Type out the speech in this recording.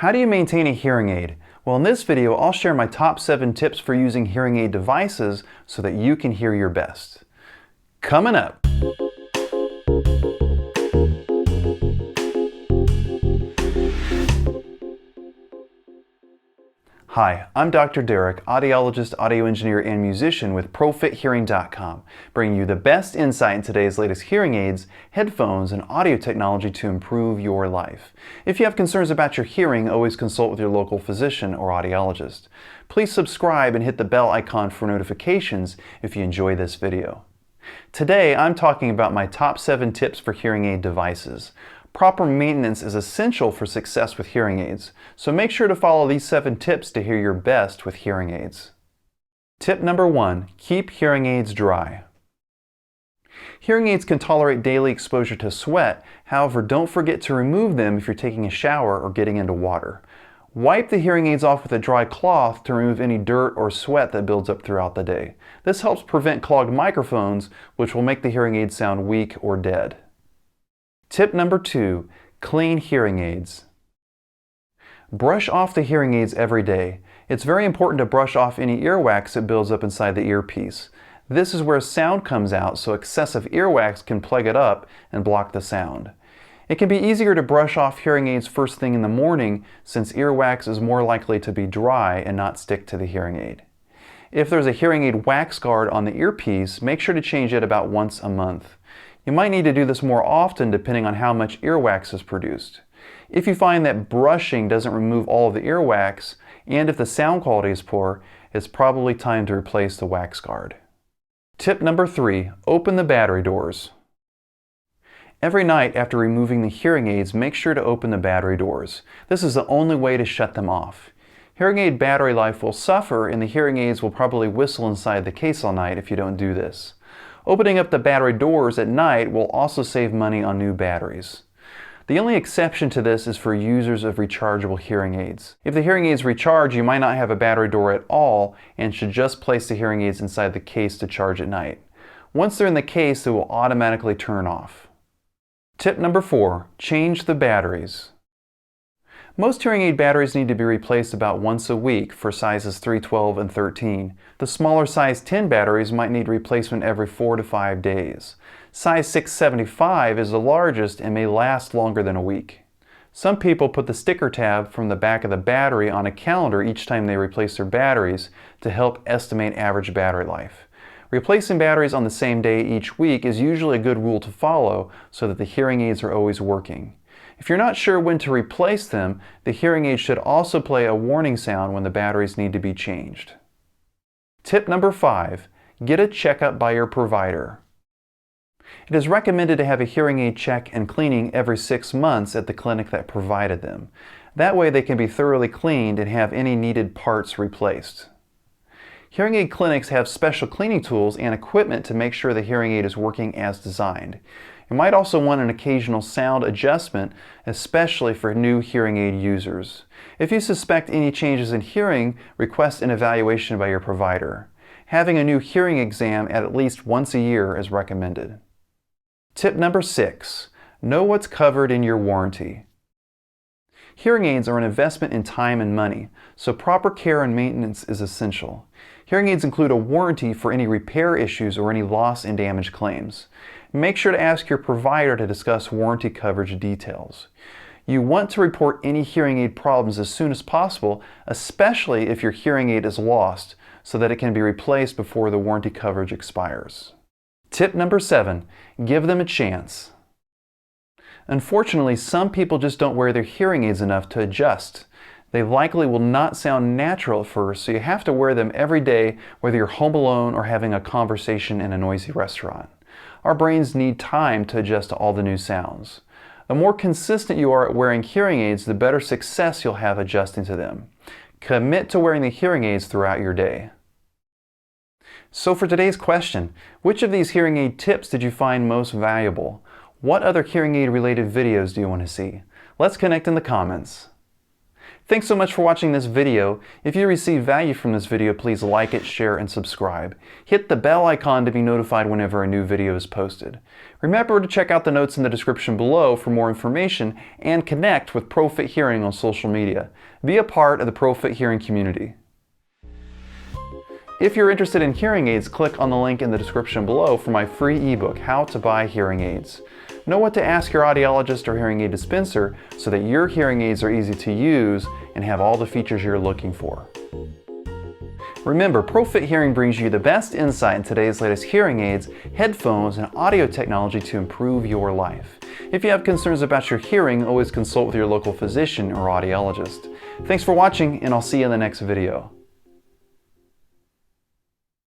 How do you maintain a hearing aid? Well, in this video, I'll share my top 7 tips for using hearing aid devices so that you can hear your best. Coming up. Hi, I'm Dr. Derek, audiologist, audio engineer, and musician with ProFitHearing.com, bringing you the best insight in today's latest hearing aids, headphones, and audio technology to improve your life. If you have concerns about your hearing, always consult with your local physician or audiologist. Please subscribe and hit the bell icon for notifications if you enjoy this video. Today, I'm talking about my top 7 tips for hearing aid devices. Proper maintenance is essential for success with hearing aids, so make sure to follow these 7 tips to hear your best with hearing aids. Tip number 1, keep hearing aids dry. Hearing aids can tolerate daily exposure to sweat, however, don't forget to remove them if you're taking a shower or getting into water. Wipe the hearing aids off with a dry cloth to remove any dirt or sweat that builds up throughout the day. This helps prevent clogged microphones, which will make the hearing aid sound weak or dead. Tip number 2, clean hearing aids. Brush off the hearing aids every day. It's very important to brush off any earwax that builds up inside the earpiece. This is where sound comes out, so excessive earwax can plug it up and block the sound. It can be easier to brush off hearing aids first thing in the morning, since earwax is more likely to be dry and not stick to the hearing aid. If there's a hearing aid wax guard on the earpiece, make sure to change it about once a month. You might need to do this more often depending on how much earwax is produced. If you find that brushing doesn't remove all of the earwax, and if the sound quality is poor, it's probably time to replace the wax guard. Tip number 3, open the battery doors. Every night after removing the hearing aids, make sure to open the battery doors. This is the only way to shut them off. Hearing aid battery life will suffer, and the hearing aids will probably whistle inside the case all night if you don't do this. Opening up the battery doors at night will also save money on new batteries. The only exception to this is for users of rechargeable hearing aids. If the hearing aids recharge, you might not have a battery door at all and should just place the hearing aids inside the case to charge at night. Once they're in the case, they will automatically turn off. Tip number 4, change the batteries. Most hearing aid batteries need to be replaced about once a week for sizes 3, 12, and 13. The smaller size 10 batteries might need replacement every 4 to 5 days. Size 675 is the largest and may last longer than a week. Some people put the sticker tab from the back of the battery on a calendar each time they replace their batteries to help estimate average battery life. Replacing batteries on the same day each week is usually a good rule to follow so that the hearing aids are always working. If you're not sure when to replace them, the hearing aid should also play a warning sound when the batteries need to be changed. Tip number 5, get a checkup by your provider. It is recommended to have a hearing aid check and cleaning every 6 months at the clinic that provided them. That way they can be thoroughly cleaned and have any needed parts replaced. Hearing aid clinics have special cleaning tools and equipment to make sure the hearing aid is working as designed. You might also want an occasional sound adjustment, especially for new hearing aid users. If you suspect any changes in hearing, request an evaluation by your provider. Having a new hearing exam at least once a year is recommended. Tip number 6, know what's covered in your warranty. Hearing aids are an investment in time and money, so proper care and maintenance is essential. Hearing aids include a warranty for any repair issues or any loss and damage claims. Make sure to ask your provider to discuss warranty coverage details. You want to report any hearing aid problems as soon as possible, especially if your hearing aid is lost, so that it can be replaced before the warranty coverage expires. Tip number 7, give them a chance. Unfortunately, some people just don't wear their hearing aids enough to adjust. They likely will not sound natural at first, so you have to wear them every day, whether you're home alone or having a conversation in a noisy restaurant. Our brains need time to adjust to all the new sounds. The more consistent you are at wearing hearing aids, the better success you'll have adjusting to them. Commit to wearing the hearing aids throughout your day. So for today's question, which of these hearing aid tips did you find most valuable? What other hearing aid related videos do you want to see? Let's connect in the comments. Thanks so much for watching this video. If you received value from this video, please like it, share, and subscribe. Hit the bell icon to be notified whenever a new video is posted. Remember to check out the notes in the description below for more information and connect with ProFit Hearing on social media. Be a part of the ProFit Hearing community. If you're interested in hearing aids, click on the link in the description below for my free ebook, How to Buy Hearing Aids. Know what to ask your audiologist or hearing aid dispenser so that your hearing aids are easy to use and have all the features you're looking for. Remember, ProFit Hearing brings you the best insight in today's latest hearing aids, headphones, and audio technology to improve your life. If you have concerns about your hearing, always consult with your local physician or audiologist. Thanks for watching, and I'll see you in the next video.